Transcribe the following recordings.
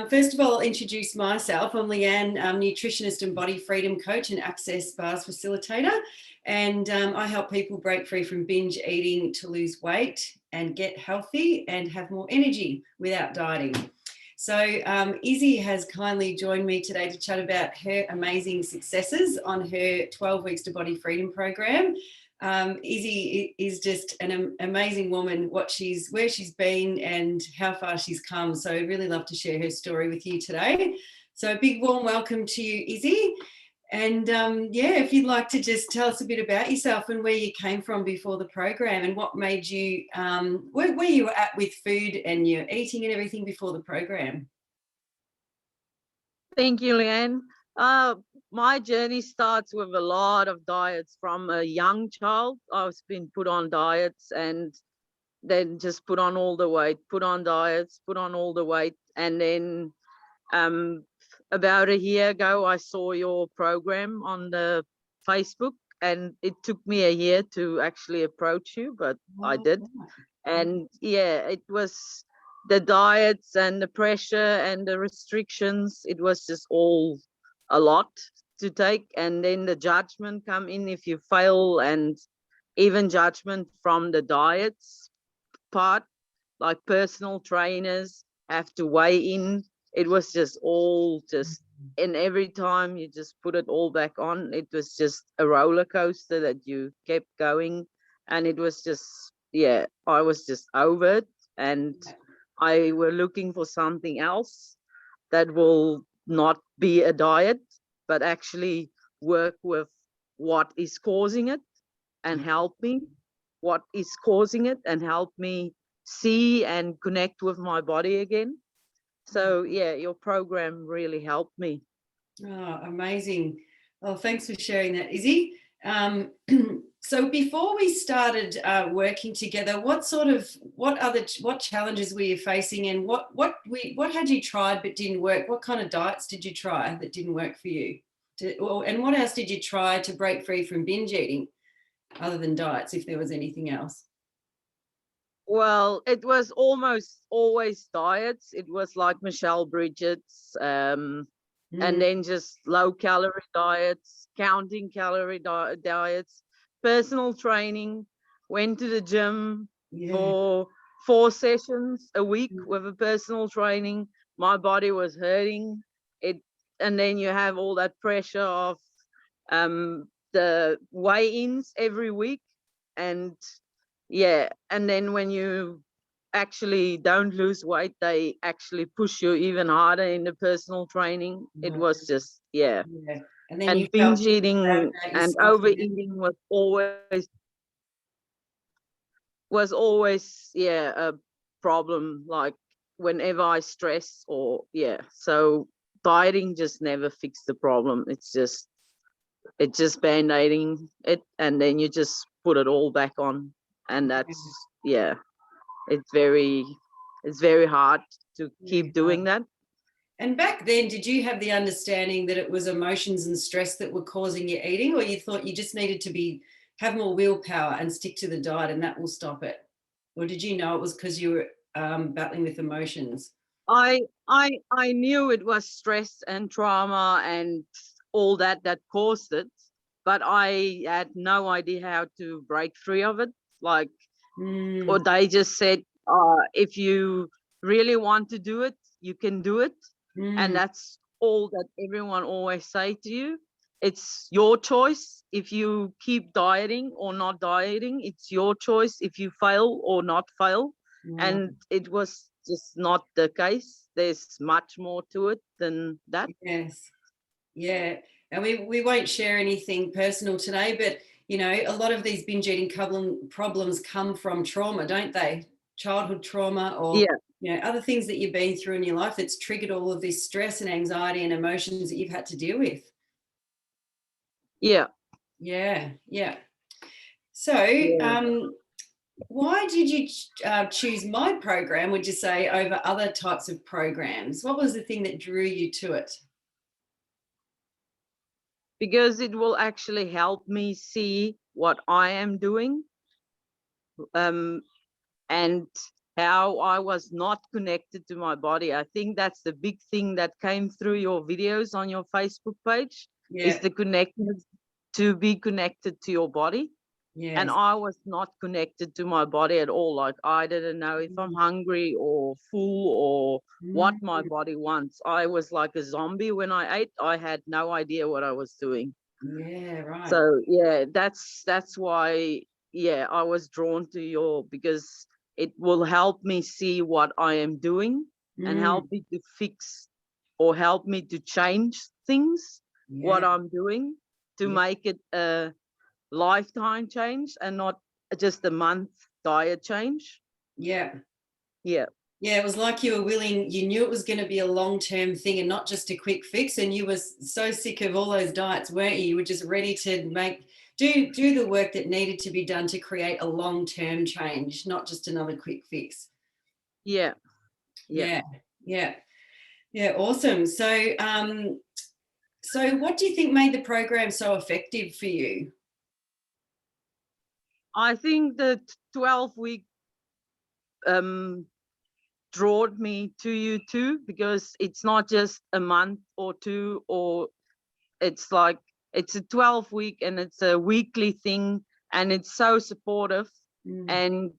First of all, I'll introduce myself. I'm Leanne, nutritionist and body freedom coach and access bars facilitator. And I help people break free from binge eating to lose weight and get healthy and have more energy without dieting. So Issy has kindly joined me today to chat about her amazing successes on her 12 Weeks to Body Freedom program. Issy is just an amazing woman, where she's been and how far she's come. So I'd really love to share her story with you today. So a big warm welcome to you, Issy. And if you'd like to just tell us a bit about yourself and where you came from before the program and what made you, where you were at with food and your eating and everything before the program. Thank you, Leanne. My journey starts with a lot of diets from a young child. I've been put on diets and then just put on all the weight, put on diets, put on all the weight. And then about a year ago, I saw your program on the Facebook, and it took me a year to actually approach you, but I did. And yeah, it was the diets and the pressure and the restrictions. It was just all a lot to take. And then the judgment come in if you fail, and even judgment from the diets part, like personal trainers have to weigh in. It was just all and every time you just put it all back on, it was just a roller coaster that you kept going. And it was just, yeah, I was just over it. And I were looking for something else that will not be a diet, but actually work with what is causing it and help me, what is causing it, and help me see and connect with my body again. So yeah, your program really helped me. Oh, amazing. Well, thanks for sharing that, Issy. So before we started working together, what challenges were you facing, and what had you tried but didn't work? What kind of diets did you try that didn't work for you? And what else did you try to break free from binge eating other than diets, if there was anything else? Well, it was almost always diets. It was like Michelle Bridget's, and then just low calorie diets, counting calorie diets, personal training, went to the gym for 4 sessions a week with a personal training. My body was hurting it. And then you have all that pressure of the weigh-ins every week. And yeah, and then when you actually don't lose weight, they actually push you even harder in the personal training. It was just, yeah. And then And binge eating and overeating was always a problem, like whenever I stress or so dieting just never fixed the problem. It's just band-aiding it, and then you just put it all back on. And that's it's very hard to keep doing that. And back then, did you have the understanding that it was emotions and stress that were causing your eating, or you thought you just needed to have more willpower and stick to the diet and that will stop it? Or did you know it was because you were battling with emotions? I knew it was stress and trauma and all that caused it, but I had no idea how to break free of it. Like, or they just said, if you really want to do it, you can do it. And that's all that everyone always say to you. It's your choice if you keep dieting or not dieting. It's your choice if you fail or not fail. And it was just not the case. There's much more to it than that. Yes. Yeah. And we won't share anything personal today, but you know, a lot of these binge eating problems come from trauma, don't they? Childhood trauma or other things that you've been through in your life that's triggered all of this stress and anxiety and emotions that you've had to deal with. Yeah. So why did you choose my program, would you say, over other types of programs? What was the thing that drew you to it? Because it will actually help me see what I am doing. And how I was not connected to my body. I think that's the big thing that came through your videos on your Facebook page, is Yeah. the connectedness, to be connected to your body. And Yes. I was not connected to my body at all. Like, I didn't know if I'm hungry or full or what my Mm. body wants. I was like a zombie when I ate. I had no idea what I was doing. Yeah, right. So yeah, that's why, yeah, I was drawn to your, because it will help me see what I am doing and help Mm. me to fix or help me to change things, what Yeah. I'm doing, to Yeah. make it a lifetime change and not just a month diet change. Yeah. Yeah. Yeah, it was like you were willing, you knew it was going to be a long-term thing and not just a quick fix. And you were so sick of all those diets, weren't you? You were just ready to do the work that needed to be done to create a long-term change, not just another quick fix. Yeah. Yeah. Yeah, yeah, yeah, awesome. So what do you think made the program so effective for you? I think the 12-week drawed me to you too, because it's not just a month or two, or it's like, it's a 12-week and it's a weekly thing, and it's so supportive. Mm. And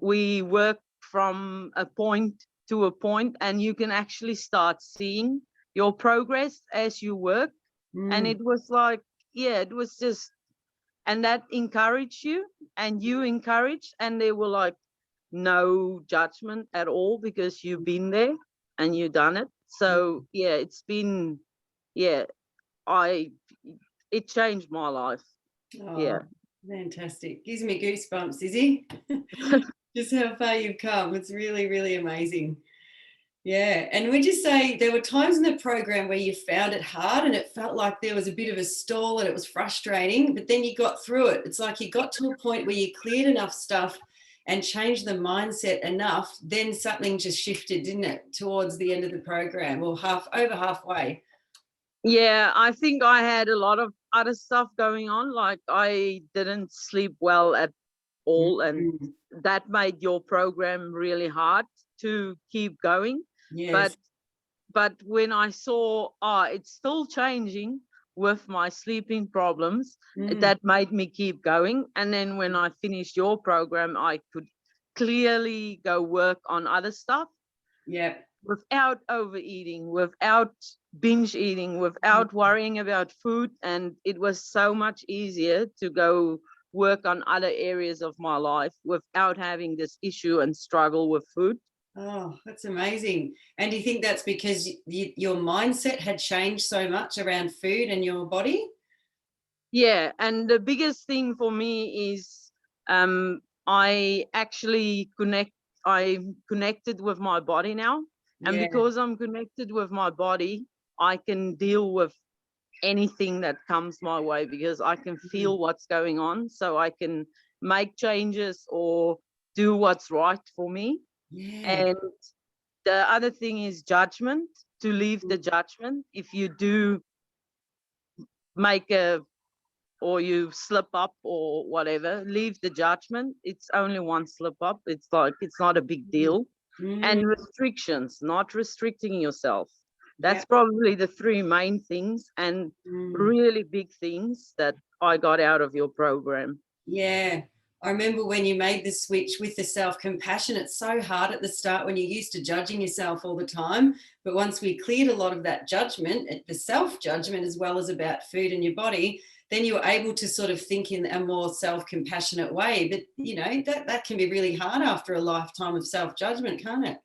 we work from a point to a point, and you can actually start seeing your progress as you work. And Mm. it was like, yeah, it was just, and that encouraged you, and you encouraged, and they were like, no judgment at all, because you've been there and you've done it. So yeah, it's been, yeah, I it changed my life. Oh, Yeah. fantastic. Gives me goosebumps, Izzy. Just how far you've come. It's really, really amazing. Yeah. And would you say there were times in the program where you found it hard and it felt like there was a bit of a stall and it was frustrating, but then you got through it? It's like you got to a point where you cleared enough stuff and changed the mindset enough, then something just shifted, didn't it, towards the end of the program, or halfway? Yeah, I think I had a lot of other stuff going on. Like, I didn't sleep well at all, and Mm. that made your program really hard to keep going. But Yes. when I saw, it's still changing with my sleeping problems, Mm. that made me keep going. And then when I finished your program, I could clearly go work on other stuff Yeah. without overeating, without binge eating, without worrying about food. And it was so much easier to go work on other areas of my life without having this issue and struggle with food. Oh, that's amazing. And do you think that's because your mindset had changed so much around food and your body? Yeah, and the biggest thing for me is, I actually I'm connected with my body now. And Yeah. because I'm connected with my body, I can deal with anything that comes my way, because I can Mm. feel what's going on, so I can make changes or do what's right for me. Yeah. And the other thing is judgment, to leave the Mm. judgment. If you do make a, or you slip up or whatever, leave the judgment. It's only one slip up. It's like, it's not a big deal. Mm. And restrictions, not restricting yourself. Yeah. That's probably the three main things, and Mm. really big things that I got out of your program. Yeah. I remember when you made the switch with the self-compassion. It's so hard at the start when you're used to judging yourself all the time. But once we cleared a lot of that judgment, the self-judgment, as well as about food and your body, then you were able to sort of think in a more self-compassionate way. But that can be really hard after a lifetime of self-judgment, can't it?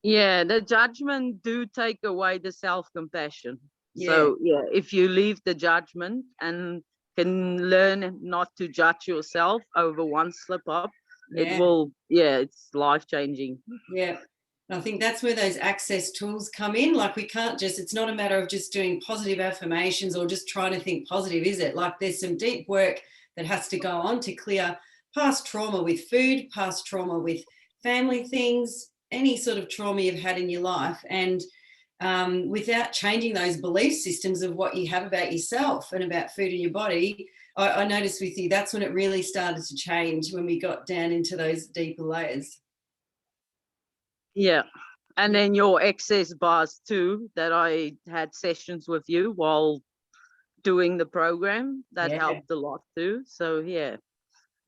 Yeah, the judgment do take away the self-compassion. Yeah. So yeah, if you leave the judgment and can learn not to judge yourself over one slip up, it Yeah. will, yeah, it's life changing. Yeah. And I think that's where those access tools come in. Like, we can't just, it's not a matter of just doing positive affirmations or just trying to think positive, is it? Like, there's some deep work that has to go on to clear past trauma with food, past trauma with family things, any sort of trauma you've had in your life. And without changing those belief systems of what you have about yourself and about food and your body, I noticed with you, that's when it really started to change, when we got down into those deeper layers. Yeah. And Yeah. then your excess bars too, that I had sessions with you while doing the program, that Yeah. helped a lot too. So yeah.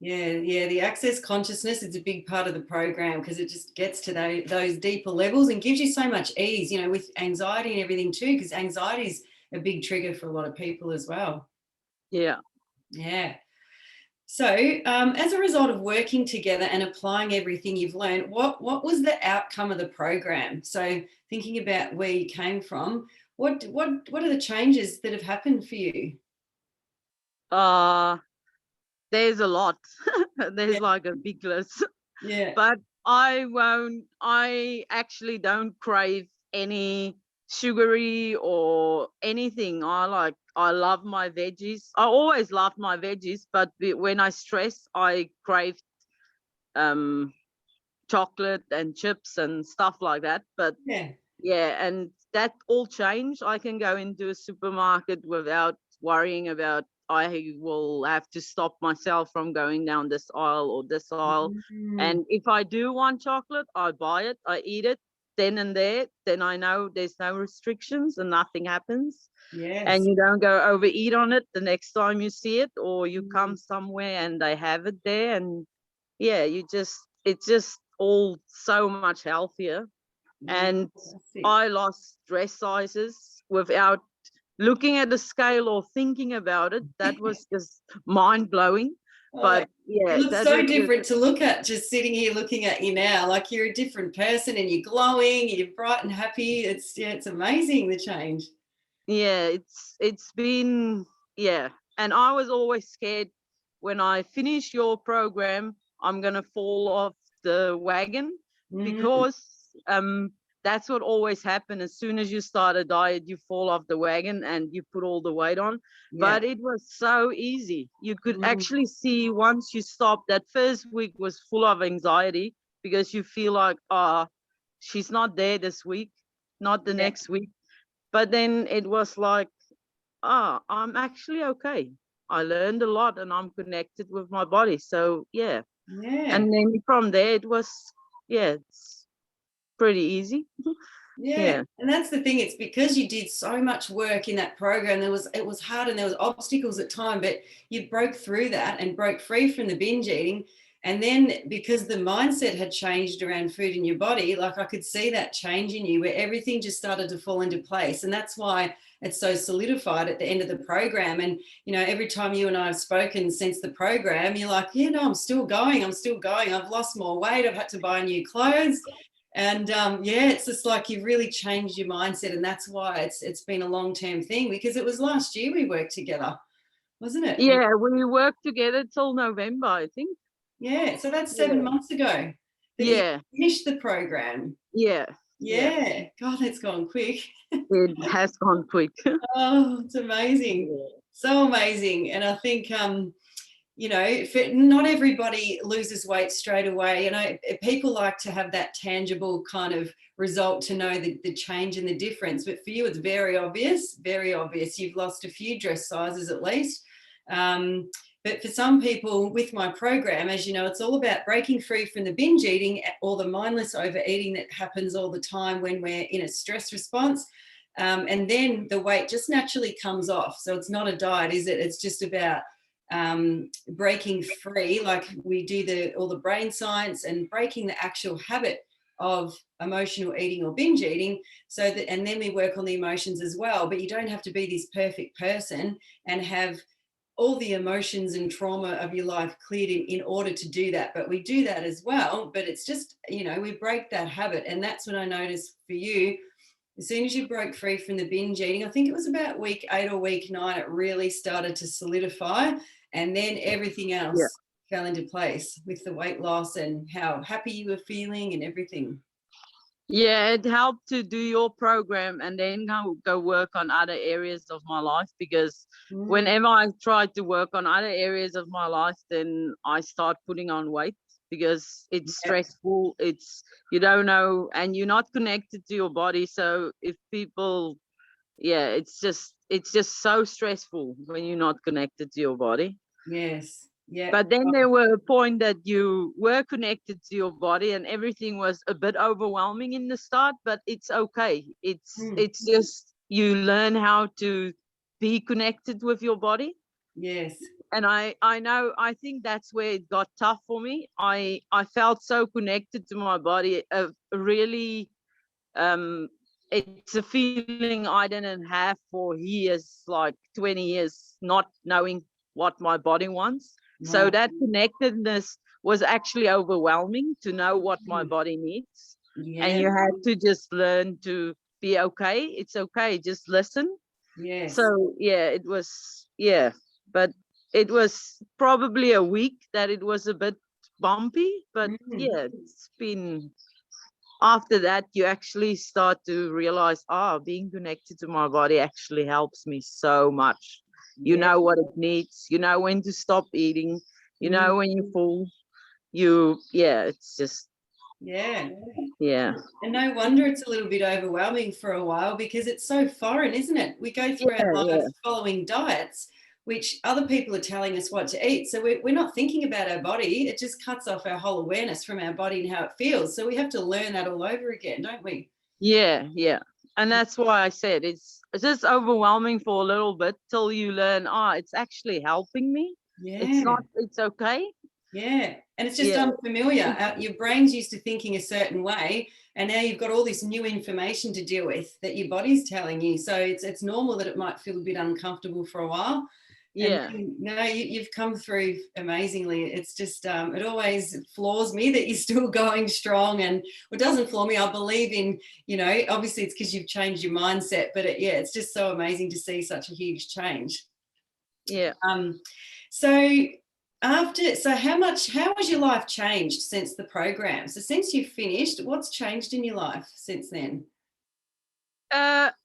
Yeah, the access consciousness is a big part of the program because it just gets to those deeper levels and gives you so much ease, with anxiety and everything too, because anxiety is a big trigger for a lot of people as well. Yeah. Yeah. So, as a result of working together and applying everything you've learned, what was the outcome of the program? So, thinking about where you came from, what are the changes that have happened for you? There's a lot. Yeah, There's like a big list. yeah, But I actually don't crave any sugary or anything. I love my veggies. I always loved my veggies, but when I stress, I crave um chocolate and chips and stuff like that. But yeah. yeah, and that all changed. I can go into a supermarket without worrying about I will have to stop myself from going down this aisle or this aisle. Mm, And if I do want chocolate, I buy it, I eat it then and there. Then I know there's no restrictions and nothing happens. And yes. you don't go overeat on it the next time you see it, or you Mm, come somewhere and they have it there. And yeah, it's just all so much healthier. yeah, And fantastic. I lost dress sizes without looking at the scale or thinking about it. That was just mind blowing. Oh, But it yeah, looks that so was just, different to look at just sitting here looking at you now. Like you're a different person and you're glowing, you're bright and happy. It's amazing the change. yeah, it's been, yeah. And I was always scared when I finish your program, I'm gonna fall off the wagon, Mm, because that's what always happened. As soon as you start a diet, you fall off the wagon and you put all the weight on. yeah. But it was so easy. You could Mm, actually see once you stop. That first week was full of anxiety because you feel like, she's not there this week, not the yeah. next week. But then it was like, I'm actually okay. I learned a lot and I'm connected with my body. So yeah. Yeah. And then from there it was, yeah, it's pretty easy. Yeah. Yeah. And that's the thing. It's because you did so much work in that program. It was hard and there was obstacles at time, but you broke through that and broke free from the binge eating. And then because the mindset had changed around food in your body, like I could see that change in you where everything just started to fall into place. And that's why it's so solidified at the end of the program. And every time you and I have spoken since the program, you're like, yeah, no, I'm still going. I'm still going. I've lost more weight. I've had to buy new clothes. And yeah, it's just like you've really changed your mindset, and that's why it's been a long-term thing, because it was last year we worked together, wasn't it? Yeah, we worked together till November, I think. Yeah, so that's Yeah. 7 months ago that you Yeah. finished the program. Yeah. Yeah. Yeah, God, that's gone quick. It has gone quick. Oh, it's amazing, Yeah. so amazing. And I think not everybody loses weight straight away. People like to have that tangible kind of result to know the change and the difference. But for you, it's very obvious, very obvious. You've lost a few dress sizes at least. But for some people with my program, as you know, it's all about breaking free from the binge eating or the mindless overeating that happens all the time when we're in a stress response. And then the weight just naturally comes off. So it's not a diet, is it? It's just about breaking free, like we do all the brain science and breaking the actual habit of emotional eating or binge eating, and then we work on the emotions as well. But you don't have to be this perfect person and have all the emotions and trauma of your life cleared in order to do that. But we do that as well. But it's just, we break that habit. And that's what I noticed for you. As soon as you broke free from the binge eating, I think it was about week 8 or week 9, it really started to solidify. And then everything Yeah. else fell into place with the weight loss and how happy you were feeling and everything. Yeah, it helped to do your program and then go work on other areas of my life, because Mm, whenever I try to work on other areas of my life, then I start putting on weight because it's yeah. stressful. You don't know, and you're not connected to your body. So if people, yeah, it's just so stressful when you're not connected to your body. Yes. Yeah. But then there were a point that you were connected to your body and everything was a bit overwhelming in the start, but it's okay. It's just you learn how to be connected with your body. Yes. And I know, I think that's where it got tough for me. I felt so connected to my body, really, it's a feeling I didn't have for years, like 20 years, not knowing what my body wants. So Right. that connectedness was actually overwhelming, to know what my body needs. And Yeah. you had to just learn to be okay. It's okay. Just listen. Yes. So yeah, it was, yeah, but it was probably a week that it was a bit bumpy, but yeah, it's been, after that you actually start to realize, being connected to my body actually helps me so much. You Yeah. know what it needs, you know when to stop eating, you know when you're full, it's just, Yeah. yeah. And no wonder it's a little bit overwhelming for a while, because it's so foreign, isn't it? We go through our Yeah, lives following diets, which other people are telling us what to eat. So we're not thinking about our body. It just cuts off our whole awareness from our body and how it feels. So we have to learn that all over again, don't we? yeah. And that's why I said it's just overwhelming for a little bit till you learn, it's actually helping me. It's Yeah. not, it's okay. Yeah. And it's just Yeah, unfamiliar. Your brain's used to thinking a certain way, and now you've got all this new information to deal with that your body's telling you. So it's normal that it might feel a bit uncomfortable for a while. And yeah, no, you've come through amazingly. It's just, it always floors me that you're still going strong. And it doesn't floor me. I believe in, obviously it's because you've changed your mindset, but it's just so amazing to see such a huge change. yeah. So how has your life changed since the program? So since you've finished, what's changed in your life since then?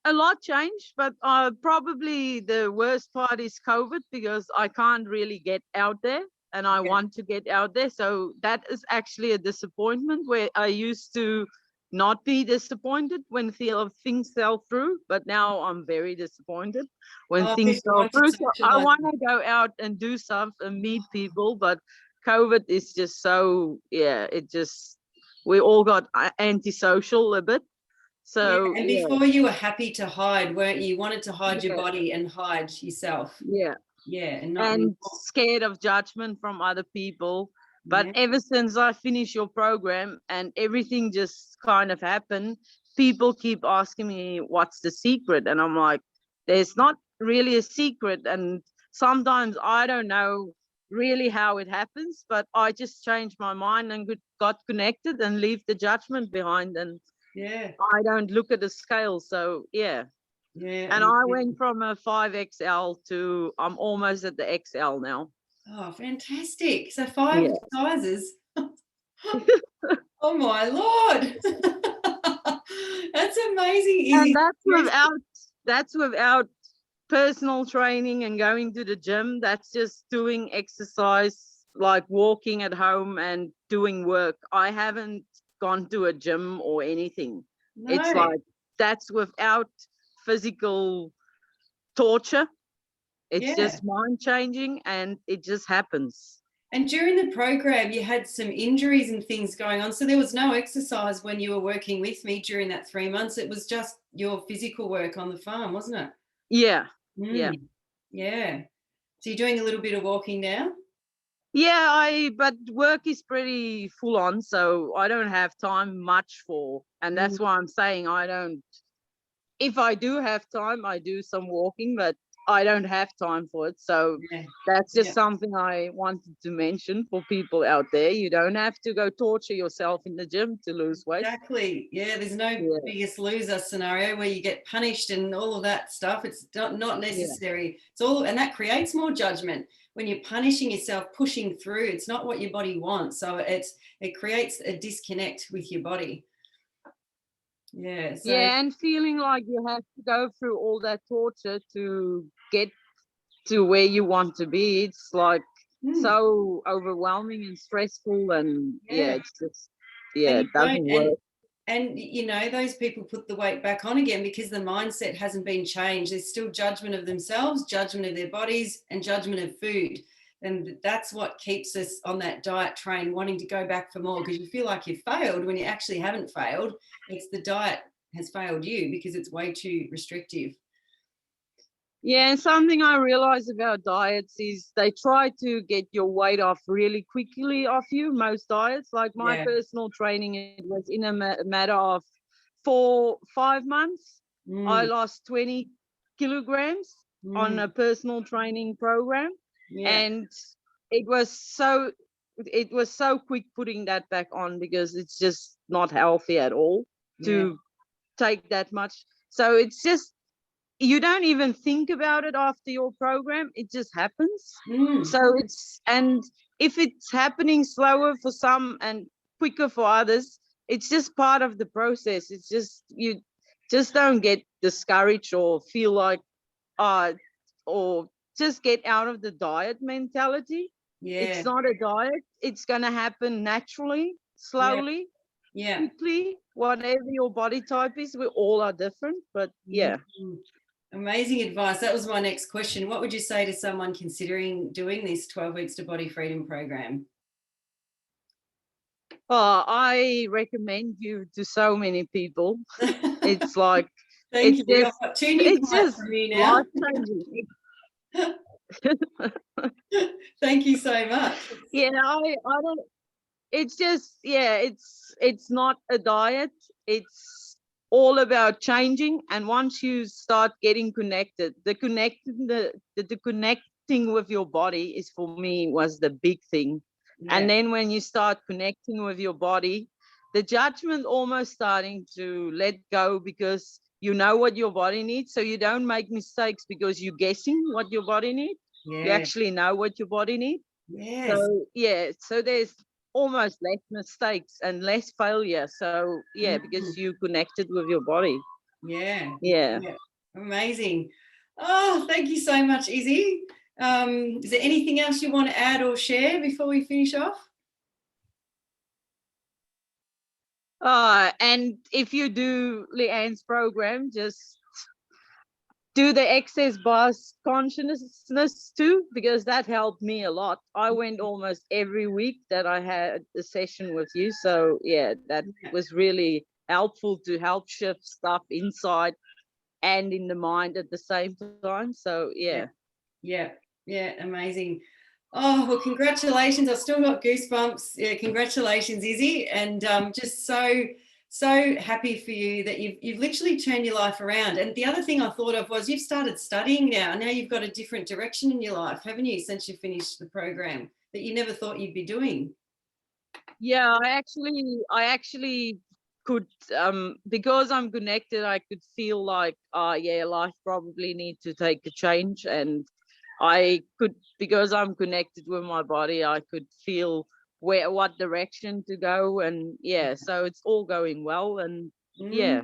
A lot changed, but probably the worst part is COVID, because I can't really get out there and I Yeah. want to get out there. So that is actually a disappointment, where I used to not be disappointed when things fell through, but now I'm very disappointed when Oh, things because you fell want to through. So I socialize. want to go out and do stuff and meet people, but COVID is just so, we all got antisocial a bit. Yeah, So and yeah, before you were happy to hide, weren't you? You wanted to hide your yeah, body and hide yourself. yeah. Yeah, and not And anymore. scared of judgment from other people. But Yeah. ever since I finished your program and everything just kind of happened, people keep asking me what's the secret. And I'm like, there's not really a secret. And sometimes I don't know really how it happens, but I just changed my mind and got connected and leave the judgment behind. And Yeah. I don't look at the scale. So yeah. Yeah. And I went from a 5XL to I'm almost at the XL now. Oh, fantastic. So 5 Yeah. sizes. Oh my Lord. That's amazing, And Izzy. that's without personal training and going to the gym. That's just doing exercise, like walking at home and doing work. I haven't gone to a gym or anything. It's No. like that's without physical torture. It's Yeah. just mind changing and it just happens. And during the program, you had some injuries and things going on. So there was no exercise when you were working with me during that 3 months. It was just your physical work on the farm, wasn't it? Yeah. Yeah. Mm. Yeah. So you're doing a little bit of walking now? Yeah, but work is pretty full on, so I don't have time much for, and Mm. that's why I'm saying I don't. If I do have time, I do some walking, but I don't have time for it. So Yeah. that's just Yeah. something I wanted to mention for people out there. You don't have to go torture yourself in the gym to lose weight. Exactly. Yeah, there's no Yeah, biggest loser scenario where you get punished and all of that stuff. It's not yeah, necessary. It's all, and that creates more judgment when you're punishing yourself, pushing through. It's not what your body wants. So it creates a disconnect with your body. Yeah. So yeah, and feeling like you have to go through all that torture to get to where you want to be. It's like mm, so overwhelming and stressful, and yeah, yeah. it's just, And yeah, you it doesn't don't, work. and those people put the weight back on again because the mindset hasn't been changed. There's still judgment of themselves, judgment of their bodies, and judgment of food. And that's what keeps us on that diet train, wanting to go back for more, because you feel like you've failed when you actually haven't failed. It's the diet has failed you because it's way too restrictive. Yeah, and something I realize about diets is they try to get your weight off really quickly off you, most diets. Like my Yeah. personal training, it was in a matter of 4-5 months. I lost 20 kilograms on a personal training program. Yeah. And it was so quick putting that back on, because it's just not healthy at all to take that much. So it's just, you don't even think about it after your program, it just happens. So and if it's happening slower for some and quicker for others, it's just part of the process. It's just, you just don't get discouraged or feel like or just get out of the diet mentality. It's not a diet, it's going to happen naturally, slowly, quickly, whatever your body type is. We all are different, but yeah. Amazing advice. That was my next question. What would you say to someone considering doing this 12 weeks to body freedom program? Oh, I recommend you to so many people. It's like, Thank you. just, I've got 2 new it's clients just from you now. life-changing. Thank you so much. Yeah, I don't, it's just, yeah, it's not a diet. It's all about changing. And once you start getting connected, the connecting with your body is, for me, was the big thing. And then when you start connecting with your body, the judgment almost starting to let go, because you know what your body needs. So you don't make mistakes because you're guessing what your body needs. You actually know what your body needs. So yeah, so there's almost less mistakes and less failure. So yeah, because you connected with your body. Yeah. Amazing. Oh, thank you so much, Issy. Is there anything else you want to add or share before we finish off? And if you do Leanne's program, just do the excess bars consciousness too, because that helped me a lot. I went almost every week that I had a session with you. So yeah, that was really helpful to help shift stuff inside and in the mind at the same time. So yeah. Amazing. Oh, well, congratulations. I've still got goosebumps. Yeah, congratulations, Issy. And just so happy for you that you've literally turned your life around. And the other thing I thought of was you've started studying now. Now you've got a different direction in your life, haven't you, since you finished the program that you never thought you'd be doing? Yeah, I actually could, because I'm connected, I could feel like, yeah, life probably needs to take a change. And I could, because I'm connected with my body, I could feel what direction to go. And yeah, so it's all going well. And yeah,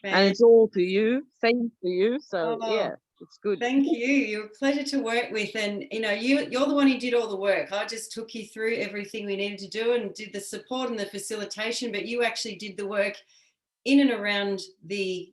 and it's all to you. Thanks to you. So yeah, it's good. Thank you. You're a pleasure to work with. And you know, you're the one who did all the work. I just took you through everything we needed to do and did the support and the facilitation, but you actually did the work in and around the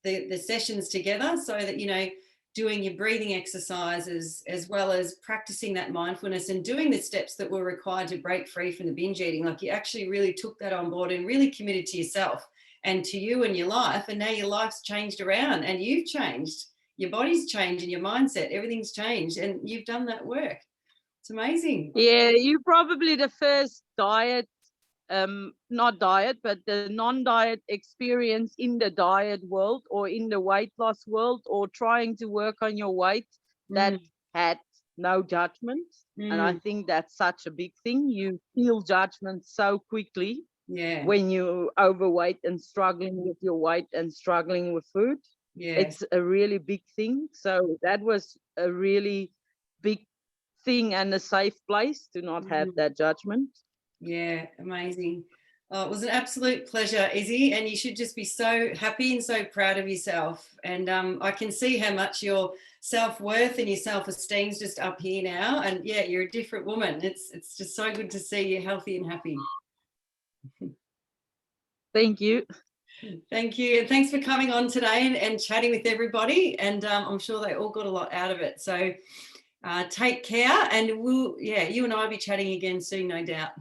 sessions together, so that, you know, doing your breathing exercises as well as practicing that mindfulness and doing the steps that were required to break free from the binge eating. Like, you actually really took that on board and really committed to yourself and to you and your life. And now your life's changed around and you've changed. Your body's changed and your mindset, everything's changed, and you've done that work. It's amazing. Yeah, you're probably the first not diet, but the non-diet experience in the diet world or in the weight loss world or trying to work on your weight that had no judgment. And I think that's such a big thing. You feel judgment so quickly when you're overweight and struggling with your weight and struggling with food. It's a really big thing. So that was a really big thing and a safe place to not have that judgment. Yeah, amazing. Oh, it was an absolute pleasure, Issy, and you should just be so happy and so proud of yourself. And I can see how much your self-worth and your self-esteem's just up here now. And yeah, you're a different woman. It's just so good to see you healthy and happy. Thank you. Thank you. And thanks for coming on today and chatting with everybody. And I'm sure they all got a lot out of it. So Take care, and you and I will be chatting again soon, no doubt.